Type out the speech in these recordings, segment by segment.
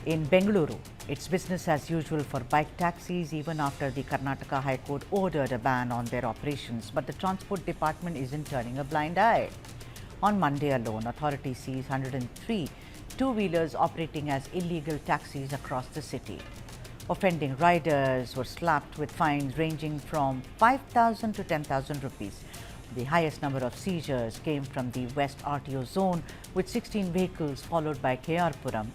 In Bengaluru, it's business as usual for bike taxis even after the Karnataka High Court ordered a ban on their operations. But the Transport Department isn't turning a blind eye. On Monday alone, authorities seized 103 two-wheelers operating as illegal taxis across the city. Offending riders were slapped with fines ranging from 5,000 to 10,000 rupees. The highest number of seizures came from the West RTO zone with 16 vehicles, followed by KR Puram,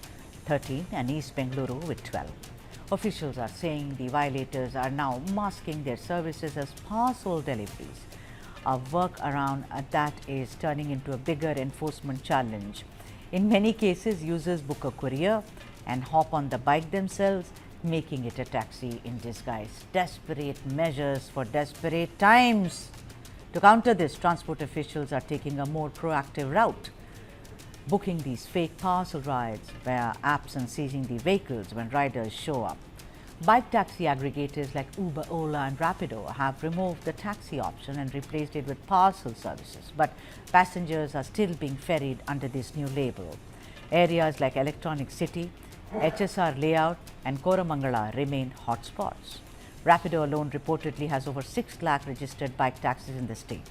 13, and East Bengaluru with 12. Officials are saying the violators are now masking their services as parcel deliveries. A workaround that is turning into a bigger enforcement challenge. In many cases, users book a courier and hop on the bike themselves, making it a taxi in disguise. Desperate measures for desperate times. To counter this, transport officials are taking a more proactive route, booking these fake parcel rides via apps and seizing the vehicles when riders show up. Bike taxi aggregators like Uber, Ola and Rapido have removed the taxi option and replaced it with parcel services, but passengers are still being ferried under this new label. Areas like Electronic City, HSR Layout and Koramangala remain hotspots. Rapido alone reportedly has over 6 lakh registered bike taxis in the state.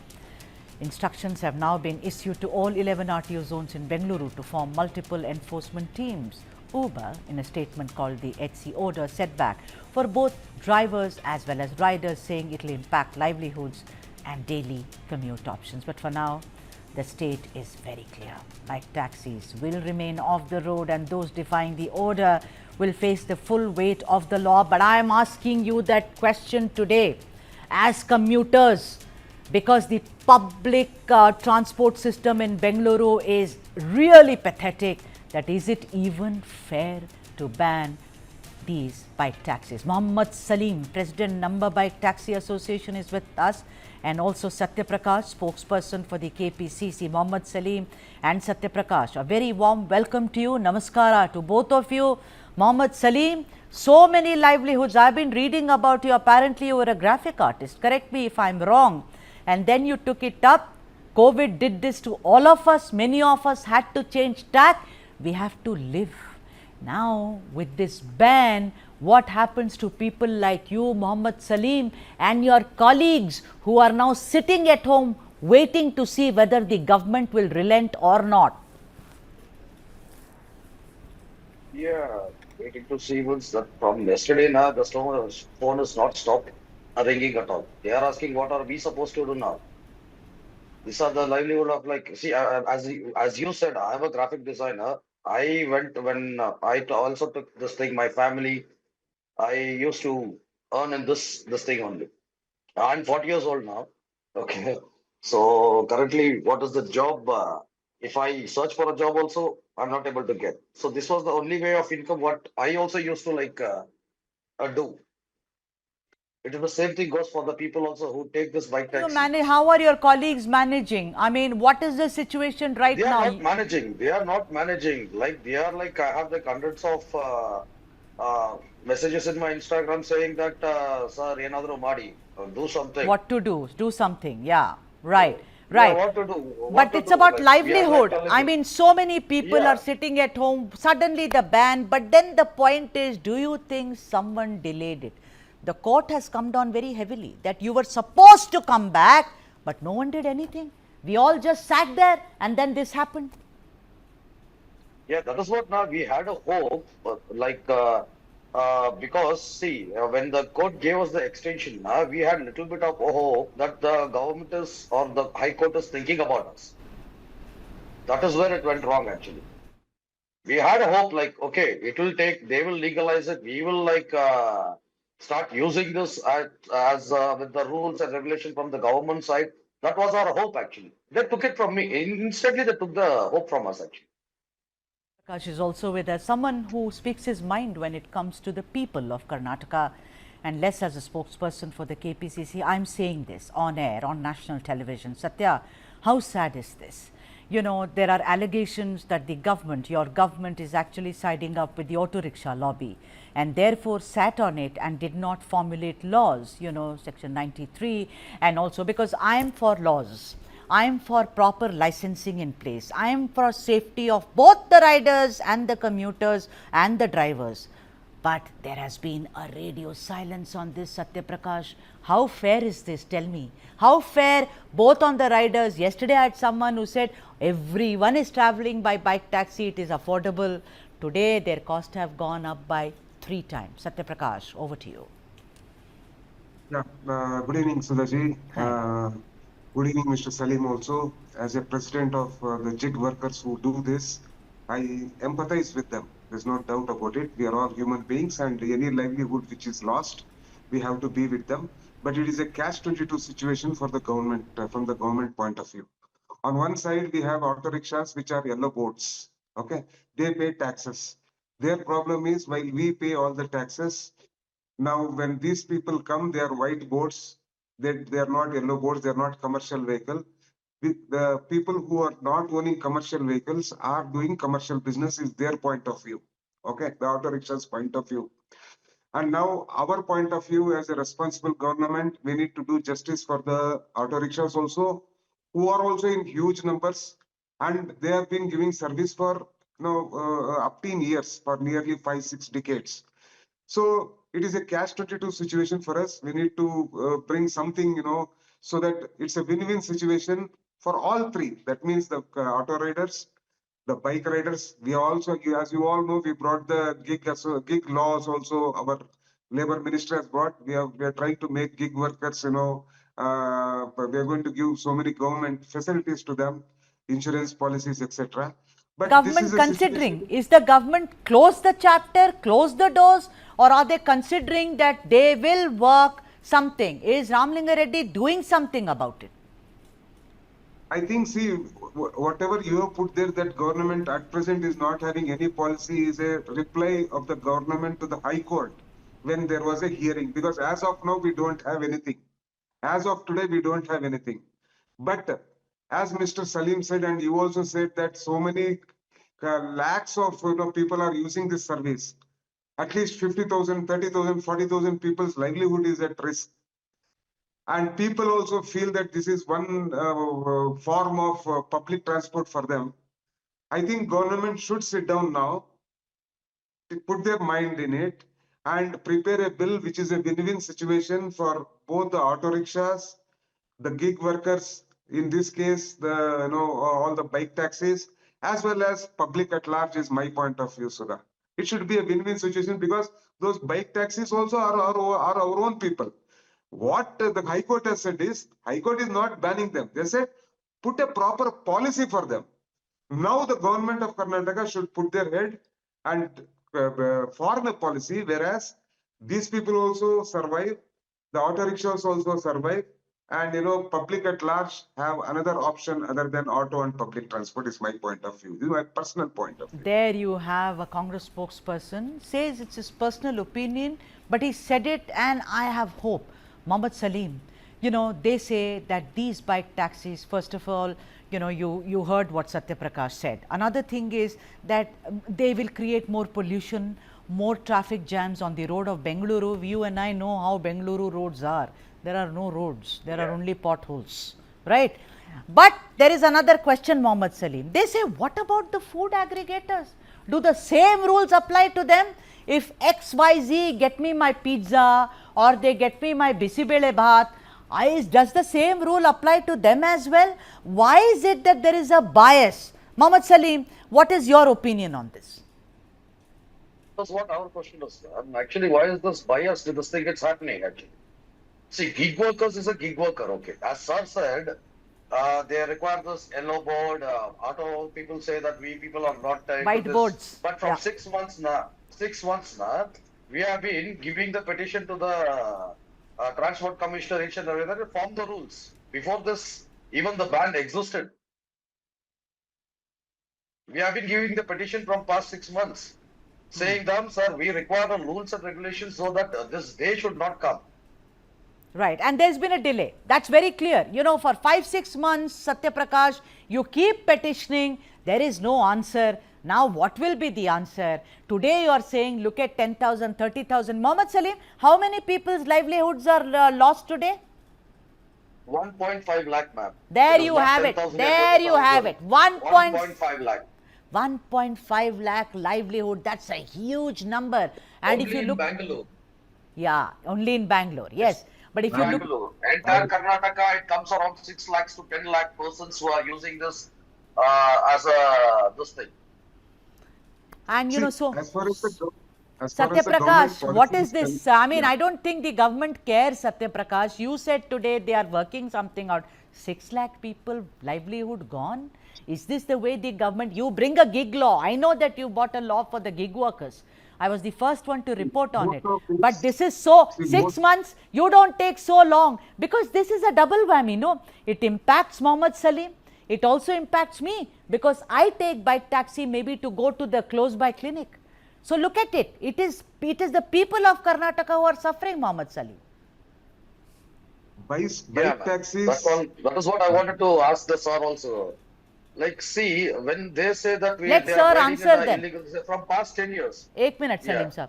Instructions have now been issued to all 11 RTO zones in Bengaluru to form multiple enforcement teams. Uber, in a statement called the HC order setback for both drivers as well as riders, saying it will impact livelihoods and daily commute options. But for now, the state is very clear. Bike taxis will remain off the road and those defying the order will face the full weight of the law. But I am asking you that question today as commuters, because the public transport system in Bengaluru is really pathetic, that is it even fair to ban these bike taxis? Mohammed Salim, President Number Bike Taxi Association, is with us, and also Satya Prakash, spokesperson for the KPCC. Mohammed Salim and Satya Prakash, a very warm welcome to you. Namaskara to both of you. Mohammed Salim, so many livelihoods. I've been reading about you. Apparently, you were a graphic artist. Correct me if I'm wrong. And then you took it up. COVID did this to all of us. Many of us had to change tack. We have to live. Now, with this ban, what happens to people like you, Mohammed Salim, and your colleagues who are now sitting at home waiting to see whether the government will relent or not? Yeah, waiting to see what's that from yesterday now. The phone is not stopped ringing at all. They are asking what are we supposed to do now? These are the livelihood of like, see, as you said, I am a graphic designer. I went when also took this thing, my family, I used to earn in this thing only. I'm 40 years old now. Okay. So currently, what is the job? If I search for a job also, I'm not able to get. So this was the only way of income what I also used to like do. It is the same thing goes for the people also who take this bike You taxi. manage, how are your colleagues managing? I mean, what is the situation right They are now? not managing. They are not managing. Like they are like I have like hundreds of messages in my Instagram saying that sir, ಏನಾದರೂ ಮಾಡಿ, do something. What to do? Do something. Yeah, right, Yeah, right. what to do? What But to it's do? about Like we are like livelihood. telling I you. mean, so many people are Yeah. sitting at home, suddenly the ban. But then the point is, do you think someone delayed it? The court has come down very heavily that you were supposed to come back, but no one did anything. We all just sat there and then this happened. Yeah, that is what now we had a hope, because see, when the court gave us the extension, we had a little bit of hope that the government is or the High Court is thinking about us. That is where it went wrong actually. We had a hope like, okay, it will take, they will legalize it, we will like start using this as with the rules and regulation from the government side. That was our hope actually. They took it from me. Instantly, they took the hope from us actually. Prakash is also with us, someone who speaks his mind when it comes to the people of Karnataka, and less as a spokesperson for the KPCC. I'm saying this on air, on national television. Satya, how sad is this? You know, there are allegations that the government, your government, is actually siding up with the auto rickshaw lobby and therefore sat on it and did not formulate laws, you know, section 93, and also because I am for laws. I am for proper licensing in place. I am for safety of both the riders and the commuters and the drivers. But there has been a radio silence on this, Satya Prakash. How fair is this? Tell me. How fair both on the riders? Yesterday I had someone who said everyone is traveling by bike taxi, it is affordable. Today their costs have gone up by 3 times. Satya Prakash, over to you. Yeah, good evening, Sudhaji. Hi. Good evening, Mr. Salim also. As a president of the JIG workers who do this, I empathize with them. There's no doubt about it. We are all human beings, and any livelihood which is lost, we have to be with them. But it is a catch-22 situation for the government, from the government point of view. On one side, we have auto rickshaws, which are yellow boards. Okay, they pay taxes. Their problem is while we pay all the taxes, now, when these people come, they are white boards. They are not yellow boards. They are not commercial vehicle. The people who are not owning commercial vehicles are doing commercial business is their point of view. Okay, the auto rickshaws point of view. And now our point of view as a responsible government, we need to do justice for the auto rickshaws also, who are also in huge numbers, and they have been giving service for up to years, for nearly 5-6 decades. So it is a catch-22 situation for us. We need to bring something, so that it's a win-win situation for all three. That means the auto riders, the bike riders. We also, as you all know, we brought the gig laws also. Our labor minister has brought. We are trying to make gig workers, but we are going to give so many government facilities to them, insurance policies, etc. But this is Government a considering, situation. is the government close the chapter, close the doors, or are they considering that they will work something? Is Ramlinga Reddy doing something about it? I think, see, whatever you have put there, that government at present is not having any policy, is a reply of the government to the High Court when there was a hearing. Because as of now, we don't have anything. As of today, we don't have anything. But as Mr. Salim said, and you also said that so many lakhs of people are using this service. At least 50,000, 30,000, 40,000 people's livelihood is at risk. And people also feel that this is one form of public transport for them. I think government should sit down now, put their mind in it, and prepare a bill which is a win-win situation for both the auto rickshaws, the gig workers, in this case, the all the bike taxis, as well as public at large is my point of view, Sudha. It should be a win-win situation because those bike taxis also are our own people. What the High Court has said is, High Court is not banning them. They said, put a proper policy for them. Now the government of Karnataka should put their head and form a policy, whereas these people also survive, the auto rickshaws also survive, and public at large have another option other than auto and public transport is my point of view. This is my personal point of view. There you have a Congress spokesperson, says it's his personal opinion, but he said it and I have hope. Mohammed Salim, they say that these bike taxis, first of all, you heard what Satya Prakash said. Another thing is that they will create more pollution, more traffic jams on the road of Bengaluru. You and I know how Bengaluru roads are. There are no roads, there are only potholes, right? But there is another question, Mohammed Salim. They say, what about the food aggregators? Do the same rules apply to them? If XYZ get me my pizza or they get me my bisibele bhat, does the same rule apply to them as well? Why is it that there is a bias? Mohammed Salim, what is your opinion on this? That's what our question is. Actually, why is this bias to this thing that's happening actually? See, gig workers is a gig worker, okay. As sir said, they require this yellow board. Auto people say that we people are not into White this. boards. But from Yeah. 6 months now, we have been giving the petition to the Transport Commissioner each and every day to form the rules. Before this, even the ban existed. We have been giving the petition from past 6 months, saying them, sir, we require the rules and regulations so that this day should not come. Right, and there's been a delay. That's very clear. For 5-6 months, Satya Prakash, you keep petitioning, there is no answer. Now, what will be the answer? Today, you are saying, look at 10,000, 30,000. Mohammed Salim, how many people's livelihoods are lost today? 1.5 lakh, ma'am. There It is you not have it. 10,000 or There you have 20,000. it. 1.5 lakh. 1.5 lakh livelihood. That's a huge number. And if Only you in look, Bangalore. yeah, only in Bangalore. Yes. Yes. But if you look, Bangalore. I, Entire Karnataka, it comes around 6 lakhs to 10 lakh persons who are using this as a this thing. and see, so as far as the government Satyaprakash, what policy is is this? I mean, yeah. I don't think the government cares, Satyaprakash. You said today they are working something out. 6 lakh people, livelihood gone? Is this the way the government? You bring a gig law. I know that you bought a law for the gig workers. I was the first one to report on Most it. of But this, this is so, see, most 6 months, you don't take so long because this is a double whammy, no? It impacts Mohammed Salim. It also impacts me because I take bike taxi maybe to go to the close by clinic. So look at it. It is the people of Karnataka who are suffering, Mohammed Salim. Yeah, bike ma'am. taxis. That is what I wanted to ask the sir also. Like, see, when they say that Let they are sir riding in answer a then. illegal from past 10 years. 1 minute, Yeah. Salim sir.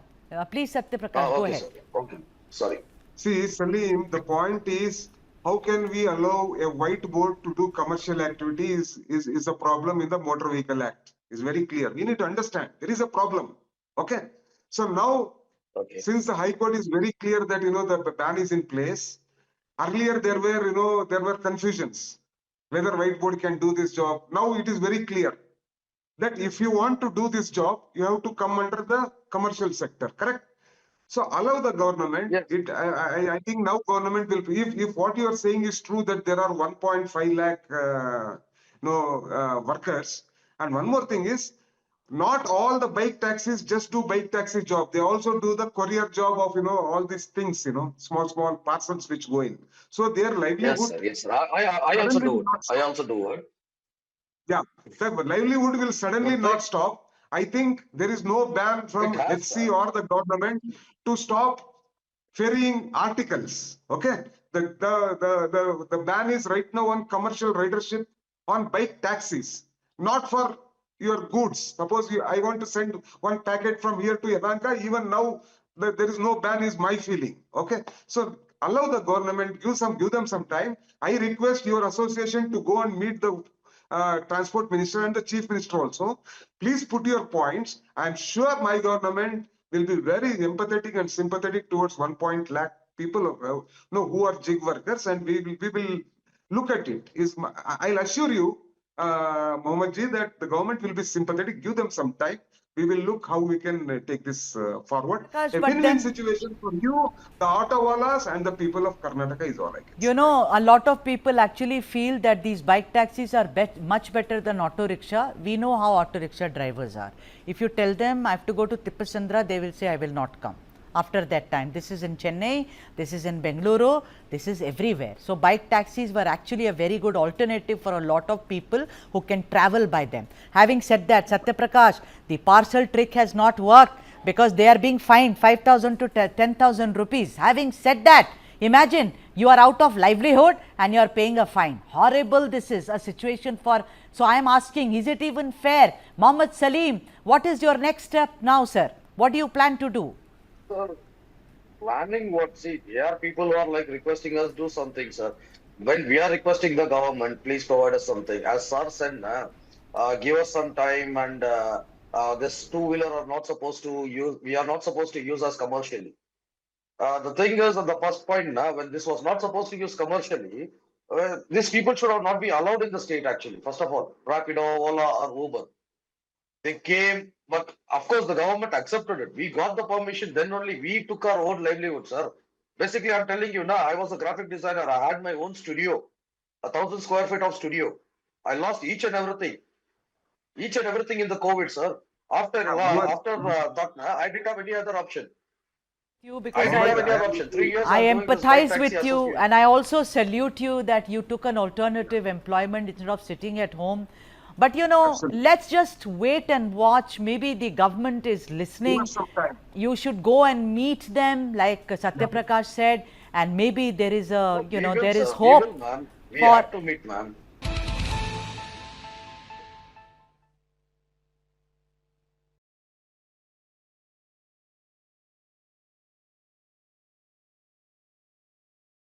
Please, Satyaprakash, go Okay, ahead. sir. Okay. Sorry. See, Salim, the point is how can we allow a whiteboard to do commercial activity is a problem in the Motor Vehicle Act. It's very clear. We need to understand there is a problem. Okay. So now, Okay. since the High Court is very clear that the ban is in place, earlier there were confusions whether whiteboard can do this job. Now it is very clear that if you want to do this job, you have to come under the commercial sector, correct? So allow the government. Yes. I think now government will. If what you are saying is true that there are 1.5 lakh workers, and one more thing is, not all the bike taxis just do bike taxi job. They also do the courier job of all these things. Small parcels which go in. So their Yes, livelihood sir. Yes, sir. I also suddenly do will it. not I stop. also do it. Yeah, the livelihood will The suddenly not thing, stop. I think there is no ban it from has, HC sir. or the government to stop ferrying articles. Okay, the ban is right now on commercial ridership on bike taxis, not for your goods. Suppose I want to send one packet from here to Yabanka. Even now, there is no ban. Is my feeling. Okay, so allow the government, give them some time. I request your association to go and meet the transport minister and the chief minister also. Please put your points. I'm sure my government will be very empathetic and sympathetic towards 1 lakh people who are gig workers, and we will look at it. I'll assure you, Mohammed ji, that the government will be sympathetic. Give them some time. We will look how we can take this forward. Prakash, A but win-win then, situation for you, the auto wallahs, and the people of Karnataka is all I can say. a lot of people actually feel that these bike taxis are much better than auto rickshaw. We know how auto rickshaw drivers are. If you tell them I have to go to Tippasandra, they will say I will not come. After that time, this is in Chennai, this is in Bengaluru, this is everywhere. So bike taxis were actually a very good alternative for a lot of people who can travel by them. Having said that, Satyaprakash, the parcel trick has not worked because they are being fined 5,000 to 10,000 rupees. Having said that, imagine you are out of livelihood and you are paying a fine. Horrible this is a situation for. So I am asking, is it even fair? Mohammed Salim, what is your next step now, sir? What do you plan to do? Sir, planning what? See, there are people who are like requesting us do something, sir. When we are requesting the government, please provide us something. As sir said, give us some time, and this two-wheeler are not supposed to use. We are not supposed to use as commercially. The thing is, at the first point, when this was not supposed to use commercially, these people should have not be allowed in the state. Actually, first of all, Rapido, Ola, or Uber. They came, but of course the government accepted it. We got the permission, then only we took our own livelihood, sir. Basically, I'm telling you now, I was a graphic designer. I had my own studio, 1,000 square feet of studio. I lost each and everything in the COVID, sir. After Yeah, that, I didn't have any other option. You I because didn't have Mohammed, any I other am option. 3 years I I'm doing this bike empathize taxi with you, association. and I also salute you that you took an alternative employment instead of sitting at home. But absolutely. let's just wait and watch. Maybe the government is Give us listening. some time. You should go and meet them, like Yeah. Satyaprakash said, and maybe there is No, we will, there is sir. We will, hope ma'am. We for. have to meet, ma'am.